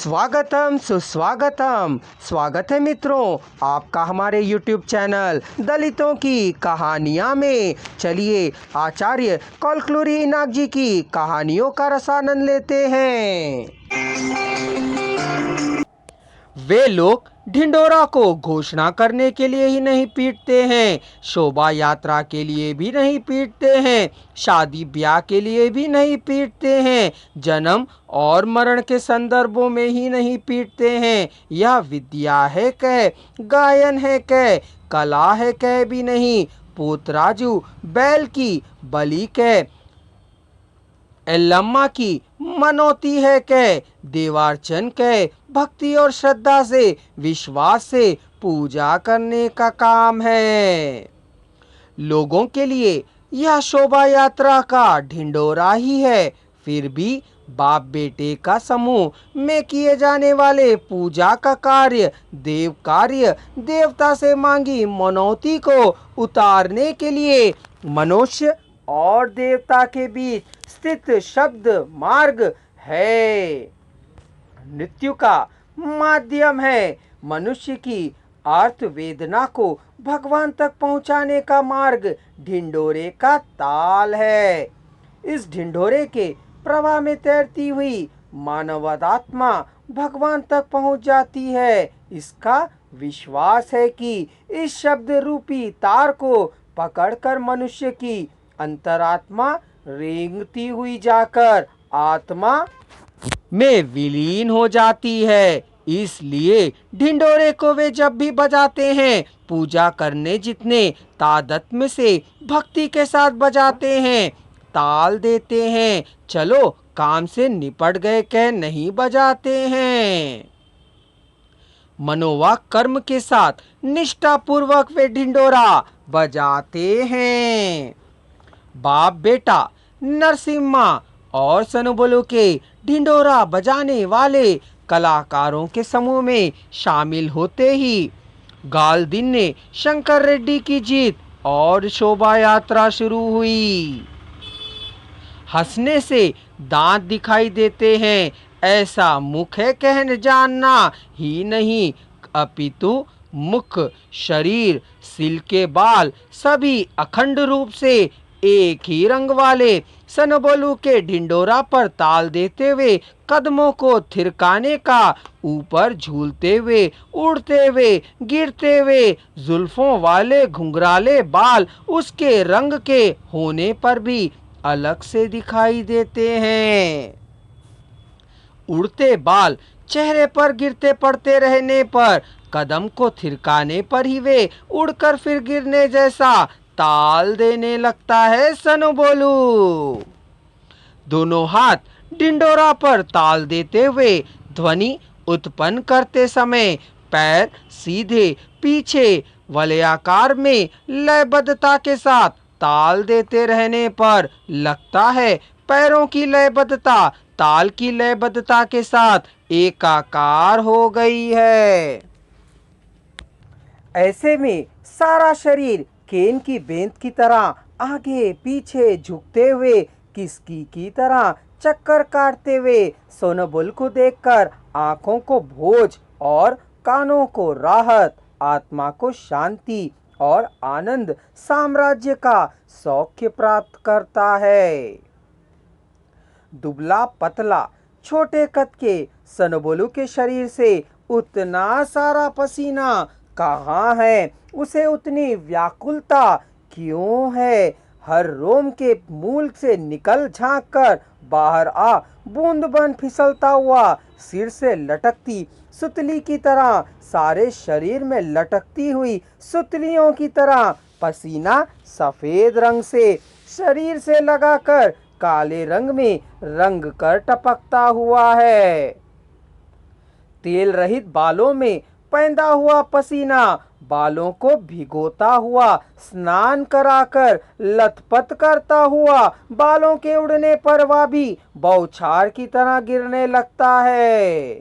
स्वागतम सुस्वागतम। स्वागत है मित्रों आपका हमारे YouTube चैनल दलितों की कहानियाँ में। चलिए आचार्य कौलक्लुरी इनाक जी की कहानियों का रसानंद लेते हैं। वे लोग ढिंढोरा को घोषणा करने के लिए ही नहीं पीटते हैं, शोभा यात्रा के लिए भी नहीं पीटते हैं, शादी ब्याह के लिए भी नहीं पीटते हैं, जन्म और मरण के संदर्भों में ही नहीं पीटते हैं। यह विद्या है कह, गायन है कह, कला है कह भी नहीं, पोतराजू बैल की बलि कह, एल्लम्मा की मनौती है कह, देवार्चन कह, भक्ति और श्रद्धा से विश्वास से पूजा करने का काम है। लोगों के लिए यह शोभा यात्रा का ढिंढोरा ही है। फिर भी बाप बेटे का समूह में किए जाने वाले पूजा का कार्य देवता से मांगी मनौती को उतारने के लिए मनुष्य और देवता के बीच स्थित शब्द मार्ग है, मृत्यु का माध्यम है। मनुष्य की अर्थ वेदना को भगवान तक पहुंचाने का मार्ग ढिंढोरे का ताल है। इस ढिंढोरे के प्रवाह में तैरती हुई मानवात्मा भगवान तक पहुंच जाती है। इसका विश्वास है कि इस शब्द रूपी तार को पकड़कर मनुष्य की अंतरात्मा रेंगती हुई जाकर आत्मा में विलीन हो जाती है। इसलिए ढिंढोरे को वे जब भी बजाते हैं, पूजा करने जितने तादात्म्य से भक्ति के साथ बजाते हैं, ताल देते हैं, चलो काम से निपट गए कह नहीं बजाते हैं। मनोवाक कर्म के साथ निष्ठा पूर्वक वे ढिंढोरा बजाते हैं। बाप बेटा नरसिम्हा और सनुबोलू के ढिंढोरा बजाने वाले कलाकारों के समूह में शामिल होते ही गाल दिन ने शंकर रेड्डी की जीत और शोभा यात्रा शुरू हुई। हंसने से दांत दिखाई देते हैं ऐसा मुख है कहन जानना ही नहीं, अपितु मुख शरीर सिल के बाल सभी अखंड रूप से एक ही रंग वाले सनबोलू के ढिंढोरा पर ताल देते हुए कदमों को थिरकाने का, ऊपर झूलते हुए उड़ते हुए गिरते हुए जुल्फों वाले घुंघराले बाल उसके रंग के होने पर भी अलग से दिखाई देते हैं। उड़ते बाल चेहरे पर गिरते पड़ते रहने पर, कदम को थिरकाने पर ही वे उड़कर फिर गिरने जैसा ताल देने लगता है सनुबोलू। दोनों हाथ ढिंढोरा पर ताल देते हुए ध्वनि उत्पन्न करते समय पैर सीधे पीछे वलयाकार में लयबद्धता के साथ ताल देते रहने पर लगता है पैरों की लयबद्धता ताल की लयबद्धता के साथ एकाकार हो गई है। ऐसे में सारा शरीर केन की बेंत की तरह आगे पीछे झुकते हुए किसकी की तरह चक्कर काटते हुए सोनबुल को देखकर आंखों को भोज और कानों को राहत, आत्मा को शांति और आनंद साम्राज्य का सौख्य प्राप्त करता है। दुबला पतला छोटे कद के सनबोलू के शरीर से उतना सारा पसीना कहाँ है, उसे उतनी व्याकुलता क्यों है। हर रोम के मूल से निकल झांक कर बाहर आ बूंद बन फिसलता हुआ सिर से लटकती सुतली की तरह सारे शरीर में लटकती हुई सुतलियों की तरह पसीना सफेद रंग से शरीर से लगाकर काले रंग में रंग कर टपकता हुआ है। तेल रहित बालों में पैदा हुआ पसीना बालों को भिगोता हुआ स्नान कराकर लथपथ करता हुआ बालों के उड़ने पर वह भी बौछार की तरह गिरने लगता है।